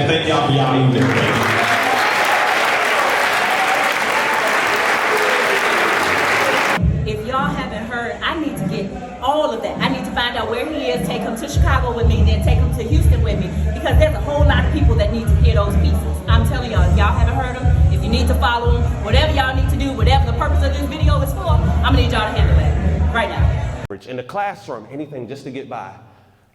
Thank y'all for y'all being there. If y'all haven't heard, I need to get all of that. I need to find out where he is, take him to Chicago with me, then take him to Houston with me, because there's a whole lot of people that need to hear those pieces. I'm telling y'all, if y'all haven't heard them, if you need to follow them, whatever y'all need to do, whatever the purpose of this video is for, I'm gonna need y'all to handle that right now. In the classroom, anything just to get by,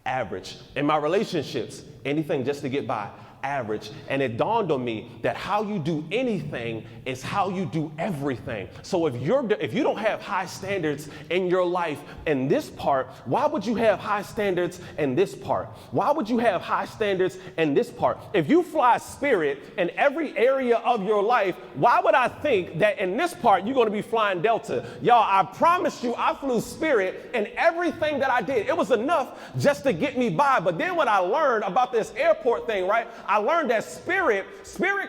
average. In my relationships, anything just to get by, average. And it dawned on me that how you do anything is how you do everything. So if you don't have high standards in your life in this part, why would you have high standards in this part? Why would you have high standards in this part? If you fly Spirit in every area of your life, why would I think that in this part you're going to be flying Delta? Y'all, I promise you, I flew Spirit in everything that I did. It was enough just to get me by. But then when I learned about this airport thing, right, I learned that Spirit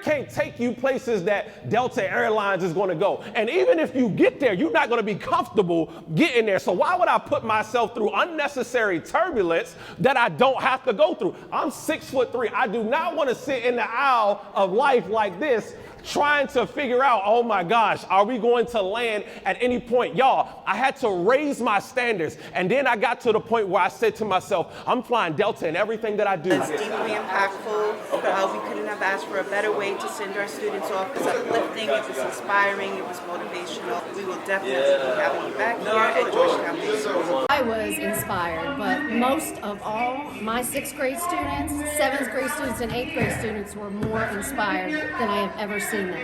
can't take you places that Delta Airlines is going to go. And even if you get there, you're not going to be comfortable getting there. So why would I put myself through unnecessary turbulence that I don't have to go through? I'm 6'3". I do not want to sit in the aisle of life like this trying to figure out, oh my gosh, are we going to land at any point? Y'all, I had to raise my standards. And then I got to the point where I said to myself, I'm flying Delta in everything that I do. It's deeply impactful. We couldn't have asked for a better way to send our students off. It was uplifting, it was inspiring, it was motivational. We will definitely be having you back here at Georgetown High School. I was inspired, but most of all, my 6th grade students, 7th grade students, and 8th grade students were more inspired than I have ever seen them.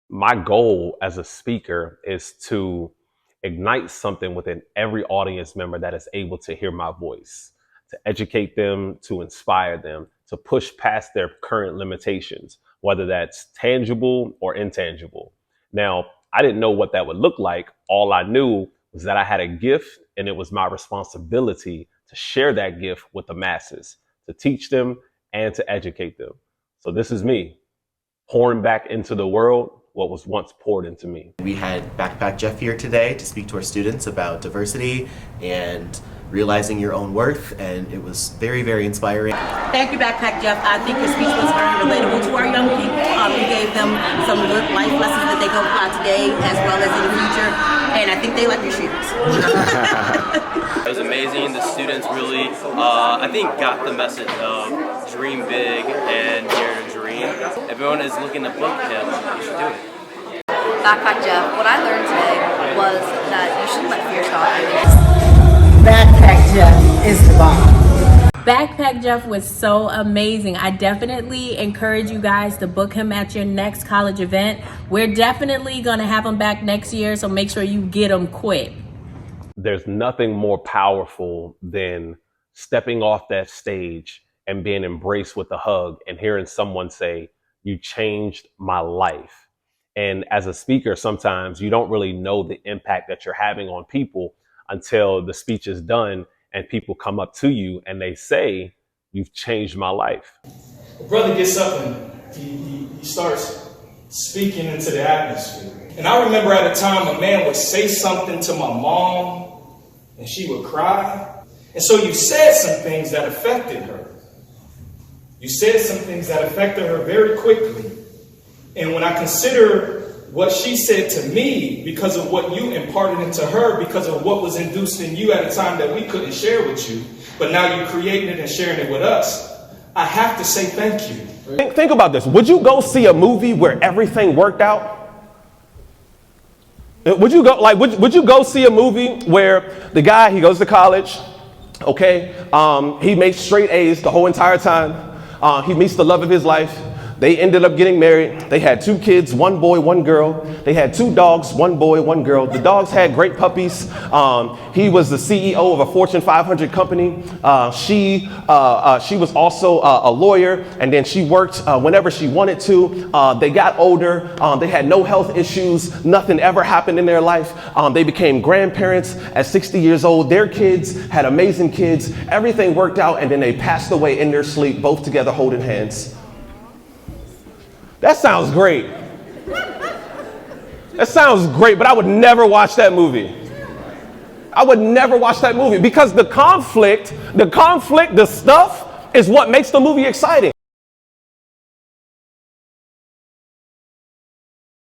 My goal as a speaker is to ignite something within every audience member that is able to hear my voice, to educate them, to inspire them, to push past their current limitations, whether that's tangible or intangible. Now, I didn't know what that would look like. All I knew was that I had a gift, and it was my responsibility to share that gift with the masses, to teach them and to educate them. So this is me pouring back into the world what was once poured into me. We had Backpack Jeff here today to speak to our students about diversity and realizing your own worth, and it was very, very inspiring. Thank you, Backpack Jeff. I think your speech was very relatable to our young people. You gave them some good life lessons that they can apply today as well as in the future, and I think they like your shoes. It was amazing. The students really, I think, got the message of dream big and dare to dream. Everyone is looking to book him. You should do it. Backpack Jeff, what I learned today was that you shouldn't let fear stop you. Backpack Jeff is the bomb. Backpack Jeff was so amazing. I definitely encourage you guys to book him at your next college event. We're definitely going to have him back next year, so make sure you get him quick. There's nothing more powerful than stepping off that stage and being embraced with a hug and hearing someone say, "You changed my life." And as a speaker, sometimes you don't really know the impact that you're having on people until the speech is done and people come up to you and they say, "You've changed my life." A brother gets up and he starts speaking into the atmosphere. And I remember at a time a man would say something to my mom and she would cry. And so you said some things that affected her. You said some things that affected her very quickly. And when I consider what she said to me because of what you imparted into her, because of what was induced in you at a time that we couldn't share with you, but now you're creating it and sharing it with us, I have to say thank you. Think about this. Would you go see a movie where everything worked out? Would you go would you go see a movie where the guy, he goes to college, okay, he makes straight A's the whole entire time, he meets the love of his life, they ended up getting married, they had 2 kids, 1 boy, 1 girl, they had 2 dogs, 1 boy, 1 girl, the dogs had great puppies, he was the CEO of a Fortune 500 company, she was also a lawyer, and then she worked whenever she wanted to, they got older, they had no health issues, nothing ever happened in their life, they became grandparents at 60 years old, their kids had amazing kids, everything worked out, and then they passed away in their sleep, both together holding hands. That sounds great. That sounds great, but I would never watch that movie. I would never watch that movie because the conflict, the stuff is what makes the movie exciting.